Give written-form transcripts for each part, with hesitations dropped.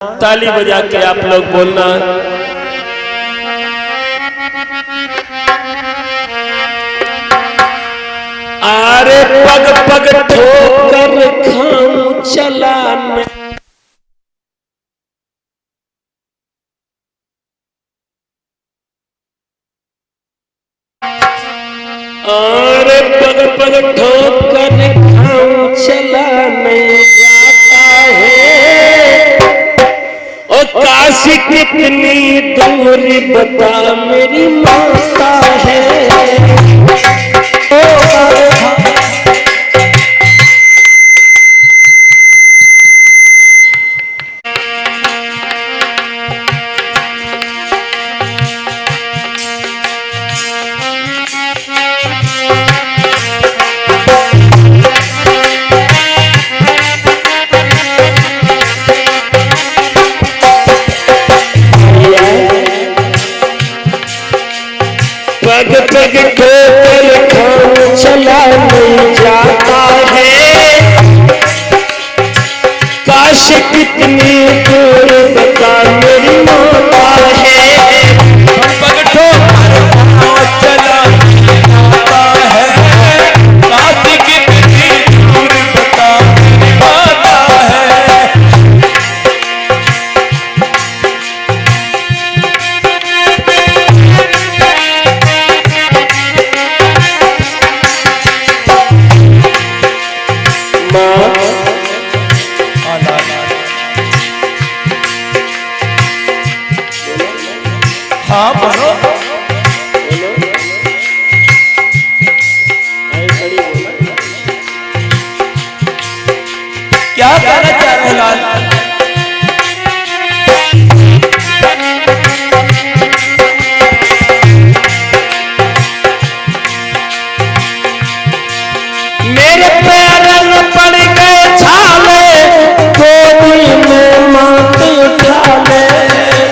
ताली बजा के आप लोग बोलना। अरे पग पग ठोकर खाऊं चला मैं, अरे पग पग ठोकर खाऊं चला नहीं जाता है। और काशी कितनी दूरी बता मेरी माता है। पग पग ठोकर खाऊं चला नहीं जाता है। काशी कितनी दूर बता मेरी माता है। पग ठोकर खाऊं चला नहीं जाता है। काशी कितनी दूर बता मेरी माता है। हाँ बोलो, क्या कहना चाह रहे लाल? मेरे पैर में पड़ गए छाले, गोदी में मात उठा ले।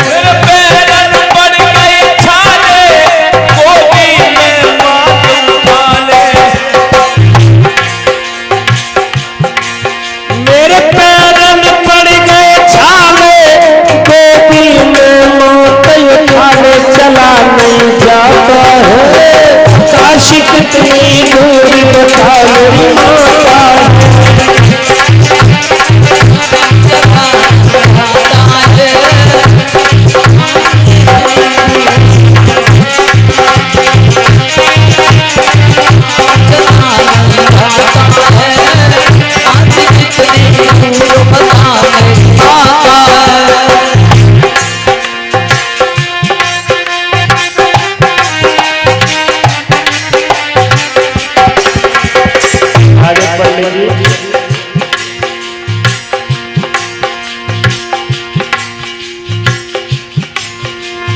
मेरे पैर में पड़ गए छाले, गोदी में मात उठा ले। मेरे पैर में पड़ गए छाले, गोदी में मात उठा ले। चला नहीं जाता है। काशी कितनी दूर बता मेरी माता है।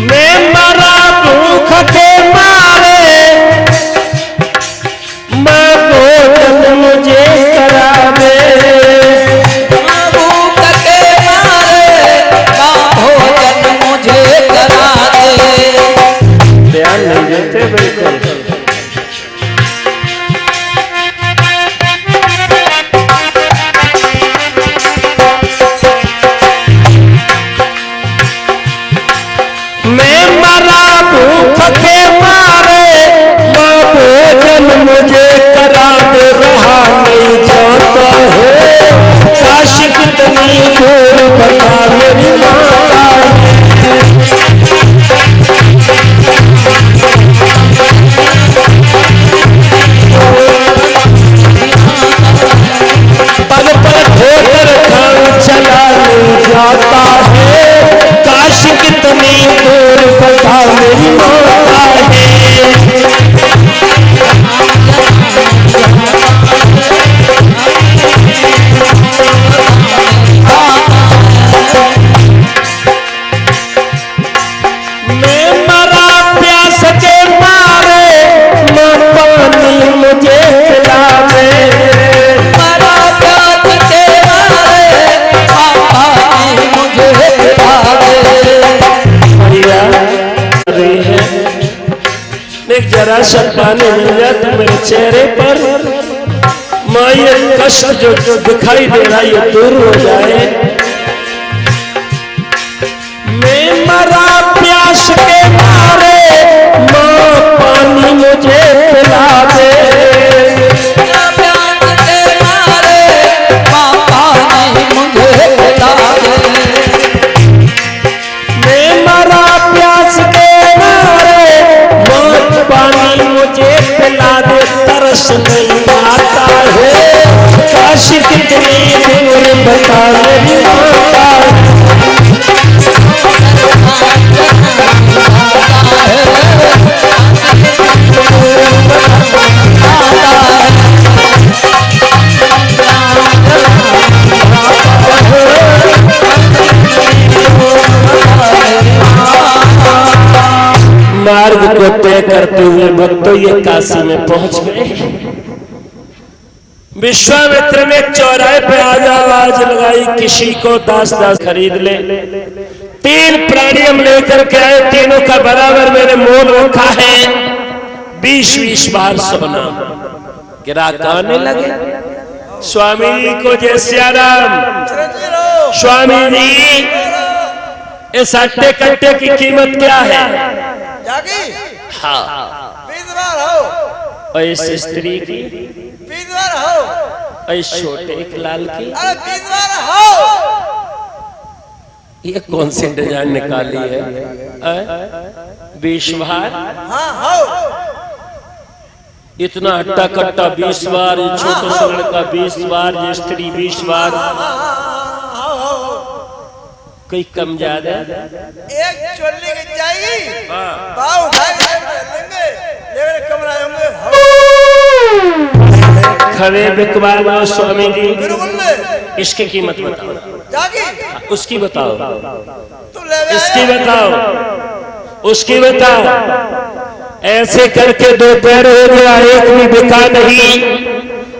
मैं मरा भूख के मारे, माँ भोजन मुझे करा दे। भूख के मारे माँ भोजन मुझे करा दे। ध्यान नहीं देते बिल्कुल। मैं मरा भूख के मारे, माँ भोजन मुझे करा दे। रहा नहीं जाता है। काशी कितनी दूर बता मेरी माता है। पग पग ठोकर खाऊं चला नहीं जाता है। काशी कितनी दूर बता मेरी माता है। मैं मरा प्यास के मारे, माँ पानी मुझे पिला दे। मरा प्यास के मारे माँ पानी मुझे पिला दे। भैया एक जरा सा पानी मिल जाए तो मेरे चेहरे पर माँ ये कष्ट जो दिखाई दे रहा है ये दूर हो जाए। करते हुए भक्तों ये काशी में पहुंच गए। विश्वामित्र ने चौराहे पे आवाज लगाई, किसी को दास दास खरीद ले। 3 प्राणी हम लेकर के आए, तीनों का बराबर मैंने मोल रखा है, 20-20 बार सोना। ग्राहक आने लगे, स्वामी जी को जय सिया राम। स्वामी जी, इस अट्टे कट्टे की कीमत क्या है? हाँ। और इस स्त्री की? और इस छोटे एक लाल की? ये कौन सी डिजाइन निकाली है? 20 बार? इतना हट्टा कट्टा 20 बार, ये छोटा सा लड़का 20 बार, ये स्त्री 20 बार, कोई कम ज्यादा? एक चोली की जाएगी, पाव उठाएंगे, लेकिन कमरा होंगे खड़े बिकवा लो स्वामी जी। इसकी कीमत बताओ। उसकी बताओ, इसकी बताओ, उसकी बताओ। ऐसे करके 2 पैर हो गया, एक भी बिका नहीं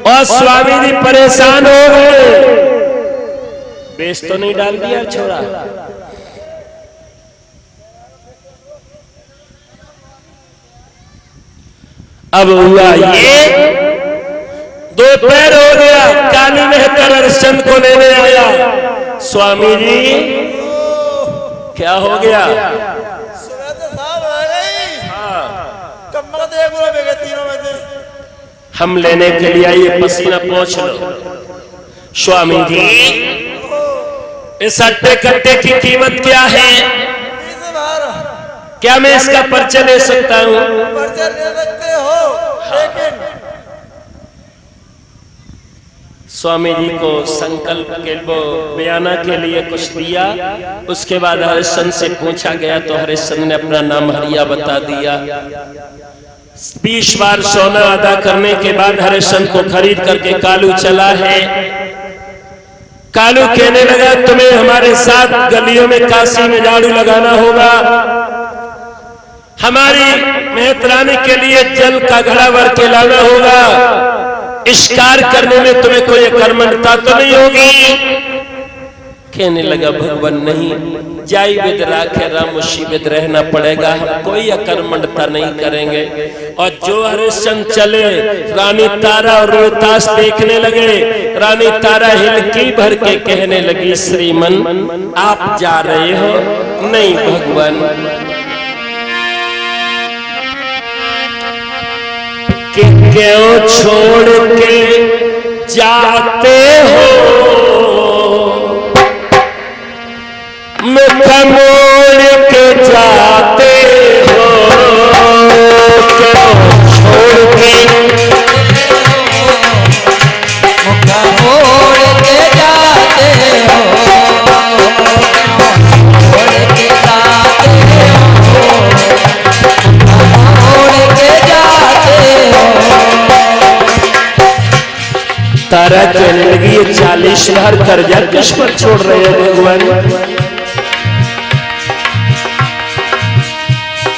और स्वामी जी परेशान हो गए। बेच तो नहीं डाल दिया छोड़ा? अब हुआ ये, 2 पैर हो गया। काली मेहतर हरिश्चंद्र को लेने आया। स्वामी जी क्या हो गया? हम लेने के लिए आइए, पसीना पोंछ लो। स्वामी जी, इस अट्टे कट्टे की कीमत क्या है? क्या मैं इसका पर्चा ले सकता हूँ? पर्चा ले सकते हो, लेकिन स्वामी जी को संकल्प के वो बयाना के लिए कुछ दिया। उसके बाद हरिश्चंद्र से पूछा गया तो हरिश्चंद्र ने अपना नाम हरिया बता दिया। 20 बार सोना अदा करने के बाद हरिश्चंद्र को खरीद करके कालू चला है। कालू कहने लगा, तुम्हें हमारे साथ गलियों में काशी में झाड़ू लगाना होगा, हमारी मेहतरानी के लिए जल का घड़ा भर के लाना होगा, इस कार्य करने में तुम्हें कोई कर्मठता तो नहीं होगी? कहने लगा, भगवान नहीं, जाई विद राखे राम उसी विद रहना पड़ेगा, हम कोई अकर्मण्यता नहीं करेंगे। और जो हरिश्चंद्र चले, रानी तारा और रोहतास देखने लगे। रानी तारा हिलकी भर के कहने लगी, श्रीमन आप जा रहे हो? नहीं भगवान। कि क्यों छोड़ के जाते हो, मुख मोड़ के जाते हो, क्यों छोड़ के मुख मोड़ के जाते हो, मोड़ के जाते हो, मोड़ के जाते हो। तारा कहने लगी, ये 40 बार कर्जा किस पर छोड़ रहे हैं भगवान?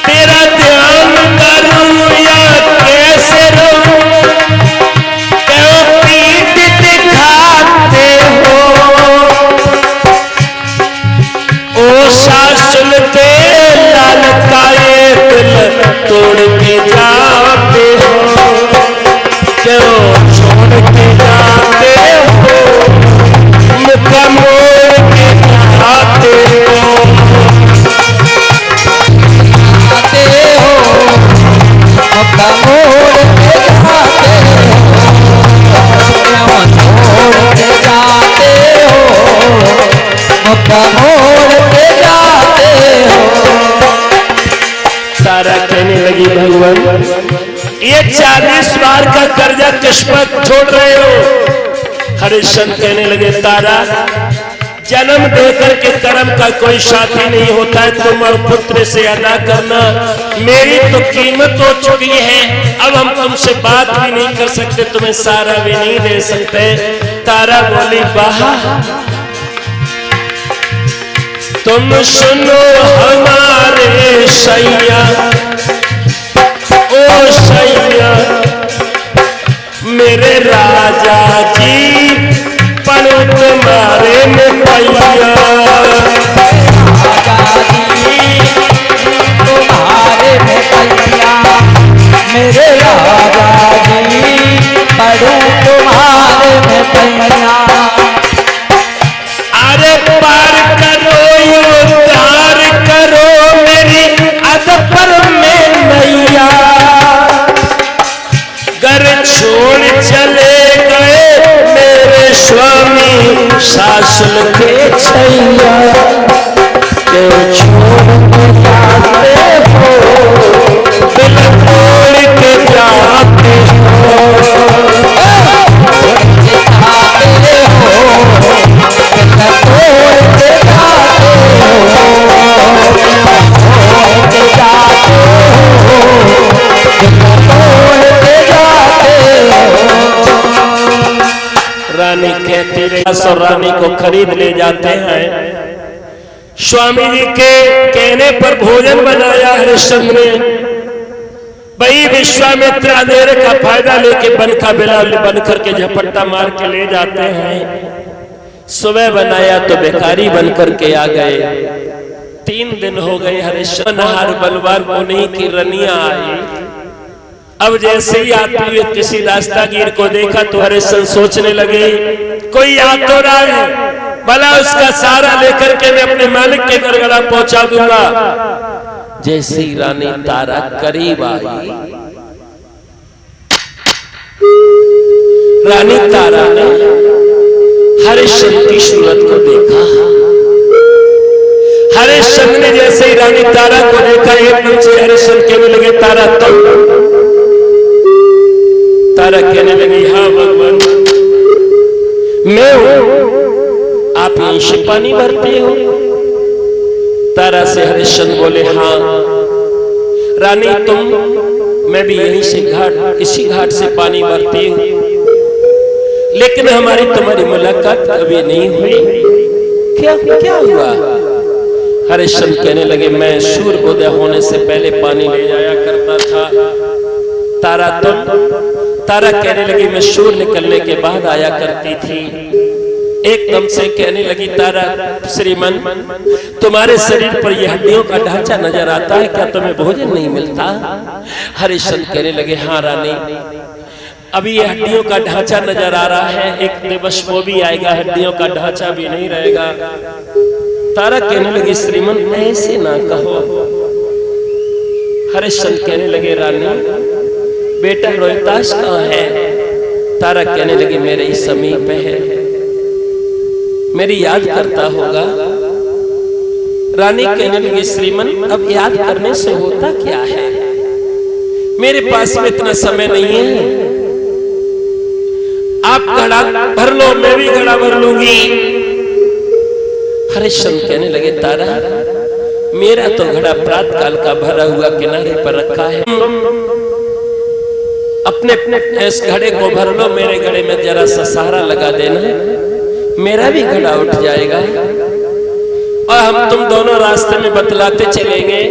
तेरा ध्यान करूं या कैसे रहूं, क्यों पीठ दिखाते हो, ओ शासन के लाल काए दिल तोड़ के जाते हो, क्यों छोड़ के जाते हो, मुख मोड़ के जाते हो, मुख मोड़ के जाते हो, मोड़ के जाते हो, मुख मोड़ के जाते हो। तारा कहने लगी, भगवान ये 40 बार का कर्जा किस पर छोड़ रहे हो? हरिश्चंद्र कहने लगे, तारा जन्म देकर के कर्म का कोई साथी नहीं होता है, तुम और पुत्र से अदा करना। मेरी तो कीमत हो चुकी है, अब हम तुमसे बात भी नहीं कर सकते, तुम्हें सारा भी नहीं दे सकते। तारा बोली, वाह, तुम सुनो हमारे सैया, सैया मेरे राजा जी पड़ो तुम्हारे में पैया। तुम्हारे में पैया मेरे राजा जी पड़ो तुम्हारे में पैया। अरे पार करो यो तार करो मेरी अदपर में नैया। घर छोड़ चले गए मेरे स्वामी सासल के छैया। क्यों छोड़ जाते हो दिल तोड़ के जाते हो। रानी कहती रही और रानी को खरीद ले जाते हैं। स्वामी जी के कहने पर भोजन बनाया हरिश्चंद्र ने। भाई विश्वामित्र अंधेरे का फायदा लेके बन का बेला बन करके झपट्टा मार के ले जाते हैं। सुबह बनाया तो बेकारी बन करके आ गए। 3 दिन हो गए। हरिश्चंद्र नहार बलवान उन्हीं की रनिया आई। अब जैसे ही आते हुए किसी रास्तागीर को देखा तो हरिश्चंद्र सोचने लगे कोई आ तो रहा है, भला उसका सहारा लेकर के मैं अपने मालिक के घर गला पहुंचा दूंगा। जैसे ही रानी तारा करीब आई, रानी तारा ने हरिश्चंद्र की सूरत को देखा। हरिश्चंद्र ने जैसे ही रानी तारा को देखा एकदम से हरिश्चंद्र कहने लगे तारा तुम। तारा कहने लगी हाँ भगवान मैं हूं, आप यहीं से पानी भरते हो। तारा से हरिश्चंद्र बोले हाँ रानी तुम, मैं भी यहीं से घाट इसी घाट से पानी भरती हूं, लेकिन हमारी तुम्हारी मुलाकात कभी नहीं हुई। क्या क्या हुआ? हरिश्चंद्र कहने लगे मैं सूर्योदय होने से पहले पानी ले जाया करता था। तारा तुम? तारा कहने लगी मैं सूर्य निकलने के बाद आया करती थी। एकदम से कहने लगी तारा श्रीमन तुम्हारे शरीर पर यह हड्डियों का ढांचा नजर आता है, क्या तुम्हें भोजन नहीं मिलता? हरिश्चंद्र कहने लगे हाँ रानी अभी ये हड्डियों का ढांचा नजर आ रहा है, एक दिवस वो भी आएगा हड्डियों का ढांचा भी नहीं रहेगा। तारा कहने लगी श्रीमन ऐसे ना कहो। हरिश्चंद्र कहने लगे रानी बेटा रोहिताश कहाँ है? तारा कहने लगी मेरे ही समीप है, मेरी याद करता होगा। रानी कहने लगी श्रीमन अब याद करने से होता क्या है, मेरे पास में इतना समय नहीं है। आप घड़ा भर लो मैं भी घड़ा भर लूंगी। हरिश्चंद्र कहने लगे तारा मेरा तो घड़ा प्रातः काल का भरा हुआ किनारे पर रखा है, अपने इस घड़े को भर लो, मेरे घड़े में जरा सा सहारा लगा देना, मेरा भी घड़ा उठ जाएगा और हम तुम दोनों रास्ते में बतलाते चलेंगे।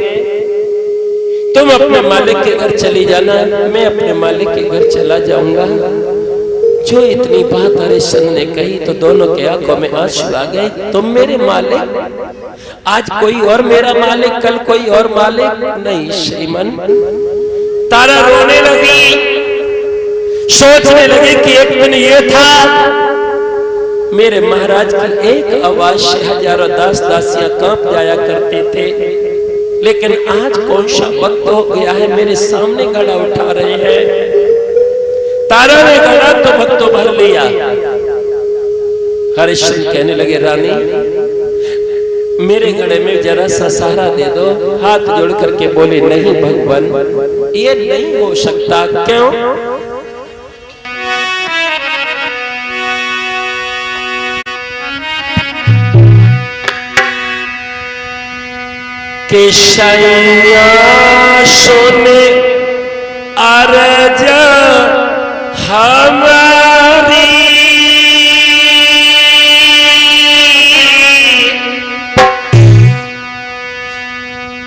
तुम अपने मालिक के घर चली जाना, मैं अपने मालिक के घर चला जाऊंगा। जो इतनी बात हरिश्चंद्र ने कही तो दोनों के आंखों में आंसू आ गए। तुम मेरे मालिक, आज कोई और मेरा मालिक, कल कोई और मालिक नहीं श्रीमन। तारा रोने लगी, सोचने लगी कि एक दिन ये था मेरे महाराज की एक आवाज से हजारों दास दासियां कांप जाया करते थे, लेकिन आज कौन सा वक्त हो गया है मेरे सामने घड़ा उठा रहे हैं। तारा ने घड़ा तो भक्तों भर लिया। हरिश्चंद्र कहने लगे रानी मेरे घड़े में जरा सा सहारा दे दो। हाथ जोड़ करके बोले नहीं भगवान ये नहीं हो सकता। क्यों? के शैया सोने अर्ज हमारी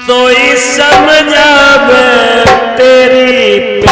तो समझावे तेरी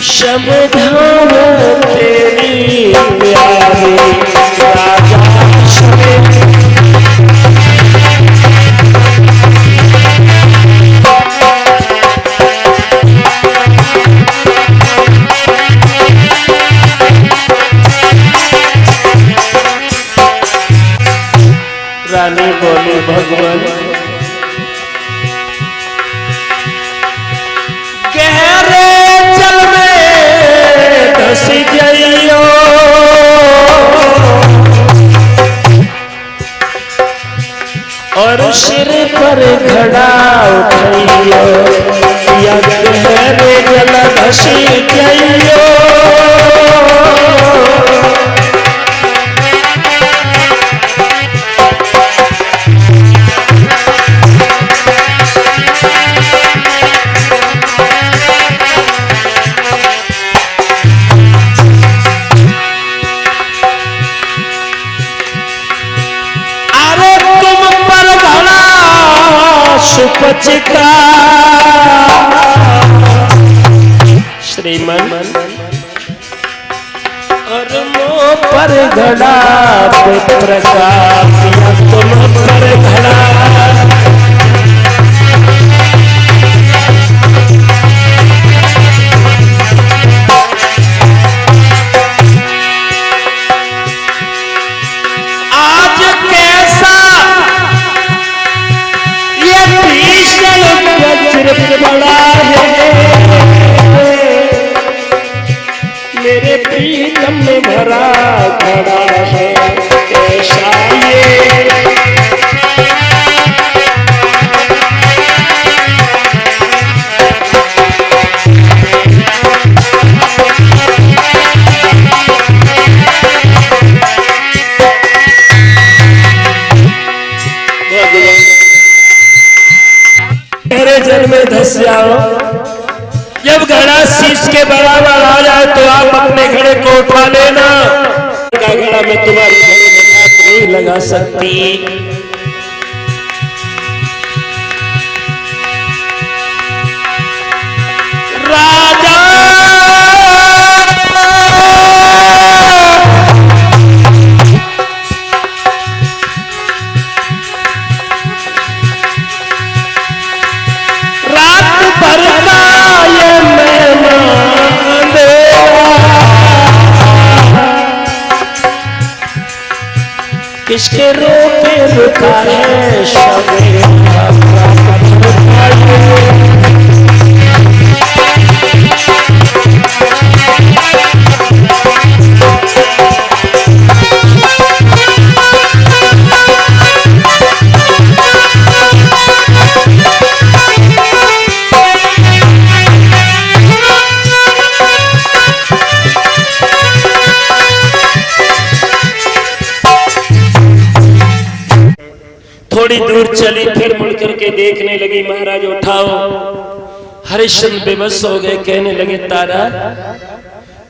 शमधान तेरी प्यारी राजा शमे। रानी बोली भगवान गहरे जल में धस गइयो और सिर पर घड़ा उठाइयो या गहरे जल धस गइयो सुपचिका श्रीमन और मुँह पर घड़ा प्रकाश तुम पर घड़ा आज कैसा वज्र बड़ा है मेरे प्रीतम में भरा घड़ा है कैसा ये जल में धस जाओ जब घड़ा शीश के बराबर आ जाए तो आप अपने घड़े को उठा लेना का घड़ा में तुम्हारे घड़े में हाथ नहीं लगा सकती। राजा किसके रोके रुका है शमे थोड़ी दूर चली फिर मुड़ करके देखने लगी महाराज उठाओ। हरिश्चंद्र बेबस हो गए कहने लगे तारा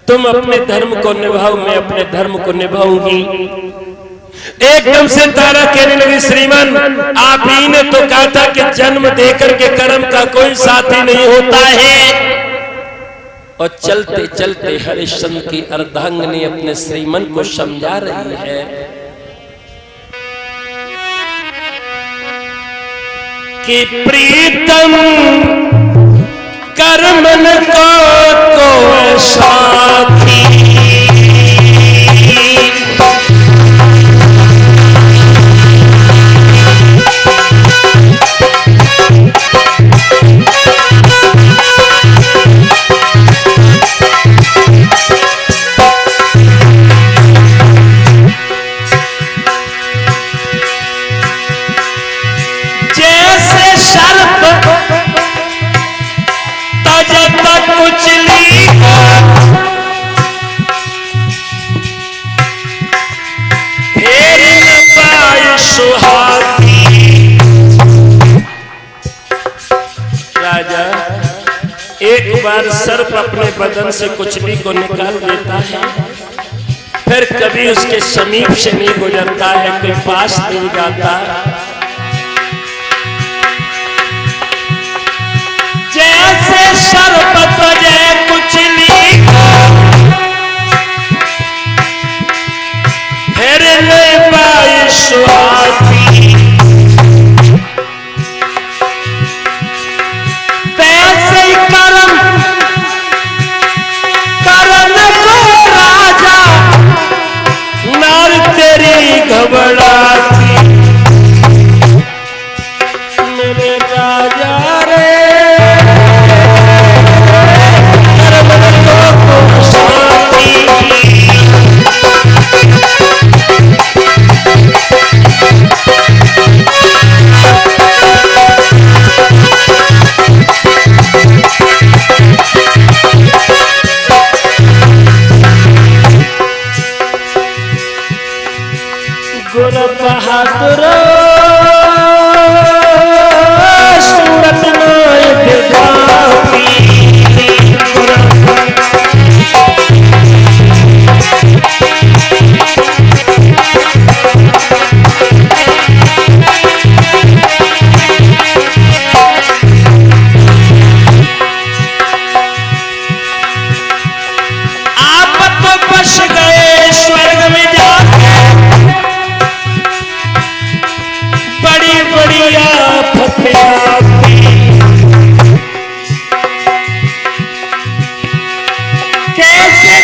तुम अपने धर्म को निभाओ मैं अपने धर्म को निभाऊंगी। एकदम से तारा कहने लगी श्रीमान आप ही ने तो कहा था कि जन्म देकर के कर्म का कोई साथी नहीं होता है। और चलते चलते हरिश्चंद्र की अर्धांगिनी अपने श्रीमन को समझा रही है कि प्रीतम कर्मन को साथी राजा एक बार सर्प अपने बदन से कुचली को निकाल देता है फिर कभी उसके समीप से नहीं गुजरता है कोई पास नहीं जाता। जैसे सर्प बजे कुचली घबराती मेरे राजा रे गुर बहादुर सूरत नायक जाती आप तो बस गए स्वर्ग में जाके बड़ी बड़ी आफतें आती कैसे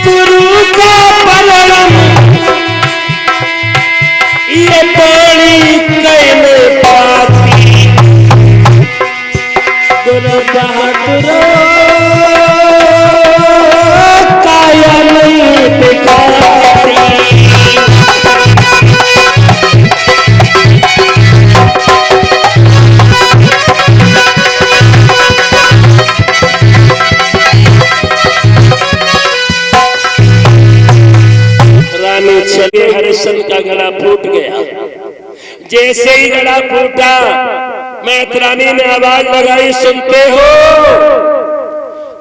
गुरु का पलड़म ये बड़ी कहने पाती गुरु बहादुर काया नहीं दिखाती चले हरिश्चंद्र का गला फूट गया। जैसे ही गला फूटा मैत्रानी ने आवाज लगाई, सुनते हो?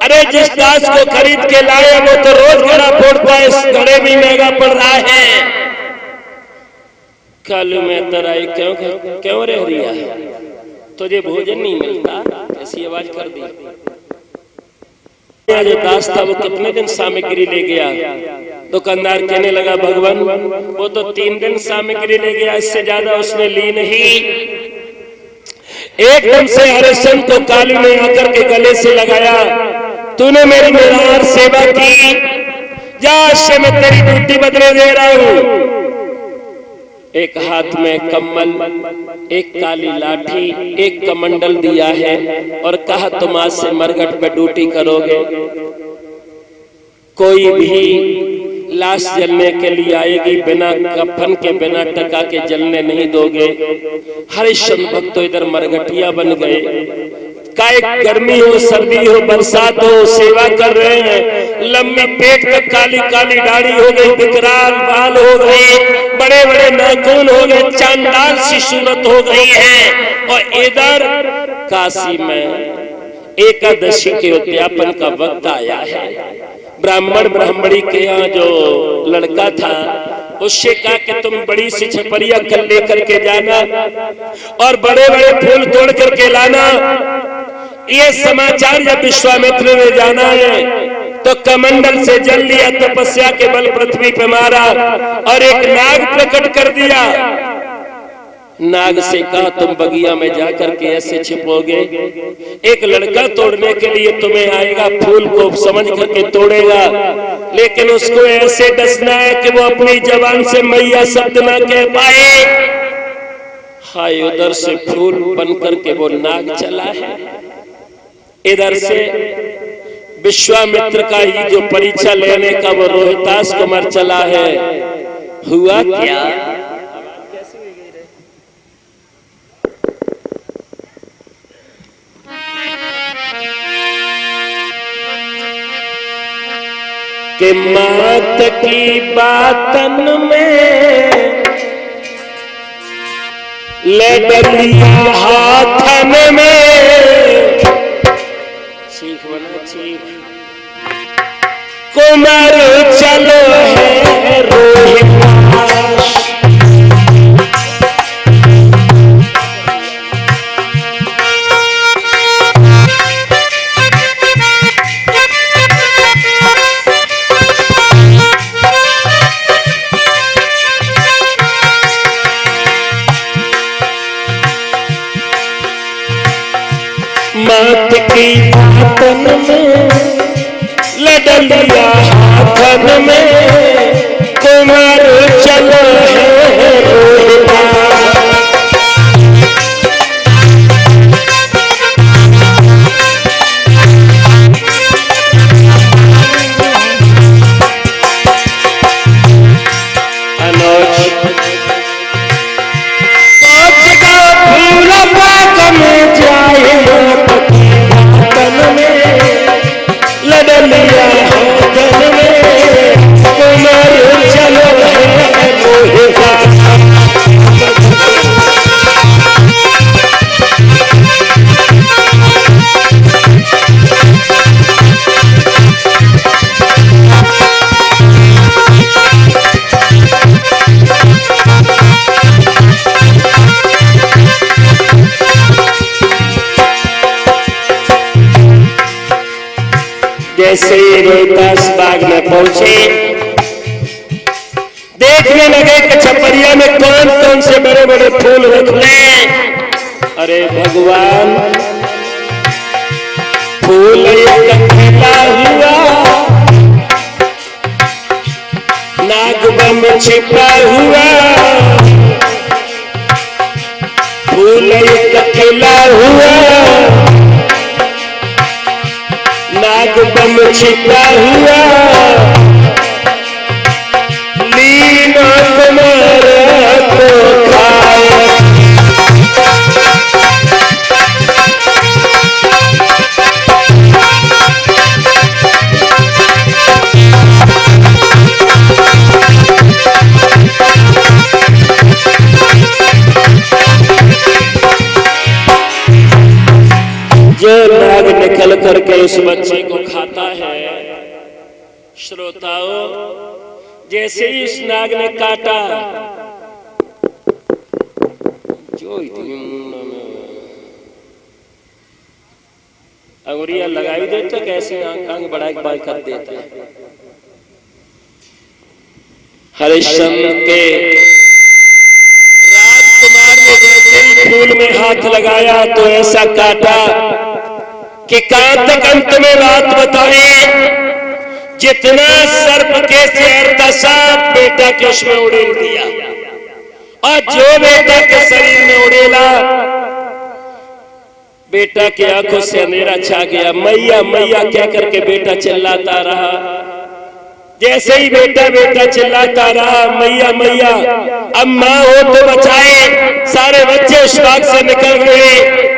अरे जिस दास को खरीद के लाए वो तो रोज गला फोड़ता है, इस घड़े भी महंगा पड़ रहा है। कालू में तराई क्यों क्यों रह रिया है, तुझे भोजन नहीं मिलता? ऐसी आवाज कर दी। जो दास था वो कितने दिन सामग्री ले गया? दुकानदार कहने लगा भगवान वो तो 3 दिन सामग्री ले गया, इससे ज्यादा उसने ली नहीं। एकदम से हरिश्चंद्र को कालू ने आकर के गले से लगाया, तूने मेरी निराहार सेवा की, जा से मैं तेरी ड्यूटी बदले दे रहा हूं। एक हाथ में कम्बल, एक काली लाठी, एक कमंडल दिया है और कहा तुम आज से मरघट पे ड्यूटी करोगे। कोई भी लाश जलने के लिए आएगी, बिना कफन के बिना टका के जलने नहीं दोगे। हरिश्चंद्र भक्त तो इधर मरघटिया बन गए। काय गर्मी हो, सर्दी हो, बरसात हो, सेवा कर रहे हैं। लंबी पेट तक काली काली दाढ़ी हो गई, विकराल बाल हो गए, बड़े बड़े नाखून हो गए, चांडाल सी सूरत हो गई है। और इधर काशी में एकादशी के उद्यापन का वक्त आया है। ब्राह्मण ब्राह्मणी के यहाँ जो लड़का था उससे कहा कि तुम बड़ी सी छपरिया कल लेकर के जाना और बड़े बड़े फूल तोड़ करके लाना। ये समाचार जब विश्वामित्र ने जाना है तो कमंडल से जल लिया, तपस्या के बल पृथ्वी पे मारा और एक नाग प्रकट कर दिया। नाग से कहा तुम बगिया में जाकर के ऐसे छिपोगे, एक लड़का तोड़ने के लिए तुम्हें आएगा, फूल को समझ करके तोड़ेगा, लेकिन उसको ऐसे डसना है कि वो अपनी जबान से मैया शब्द ना कह पाए। हाय, उधर से फूल बन करके वो नाग चला है, इधर से विश्वामित्र का ही जो परीक्षा लेने का वो रोहितास कुमार चला है। हुआ क्या? कि मात की बातन में ले डलिया हाथन में, चीख बना चीख, कुमार चलो है रोहितास। मात की बातन में लडलिया हाथन में, जैसे ही रोहतास बाग में पहुंचे, देखने लगे कि छपरिया में कौन कौन से बड़े बड़े फूल रखले। अरे भगवान, फूल एक खिला हुआ, नागबम छिपा हुआ, फूल एक खिला हुआ, नागबम छिपा हुआ, लीना तुम्हारा को खाए। जो नाग निकल करके उस बच्चे को खाता है, श्रोताओं, जैसे ही इस नाग ने काटा, जो अंगुरियां लगाई देता, कैसे आंख बढ़ा के बाई कर देता है। हरिश्चंद्र के राजकुमार ने जैसे ही फूल में हाथ लगाया तो ऐसा काटा कि कहां तक अंत में बात बताए, जितना सर्प के शहर का सांप बेटा के उसमें उड़ेल दिया, और जो बेटा के शरीर में उड़ेला, बेटा की आंखों से अंधेरा छा गया। मैया मैया कह करके बेटा चिल्लाता रहा। जैसे ही बेटा बेटा चिल्लाता रहा, मैया मैया, अब माँ हो तो बचाए। सारे बच्चे उस बाग से निकल गए।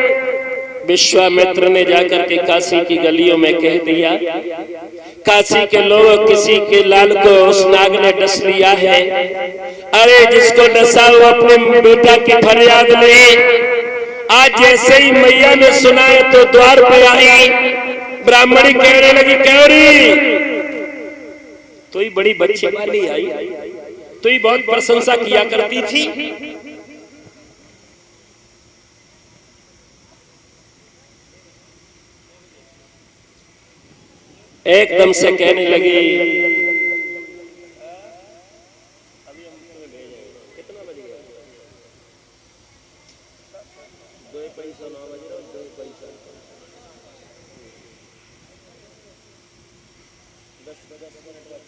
विश्वामित्र ने जाकर के काशी की गलियों में कह दिया, काशी के लोग, किसी के लाल को उस नाग ने डस लिया है। अरे जिसको डसा वो अपने बेटा की फरियाद ले। आज जैसे ही मैया ने सुना है तो द्वार पे आई। ब्राह्मणी कहने लगी, क्योरी तो ही बड़ी बच्ची वाली आई, तो ही बहुत प्रशंसा किया करती थी। एकदम से कहने लगी, कितना बज गया? 2 पैसा 9 बज रहा, 2 पैसा 10 मिनट बाद।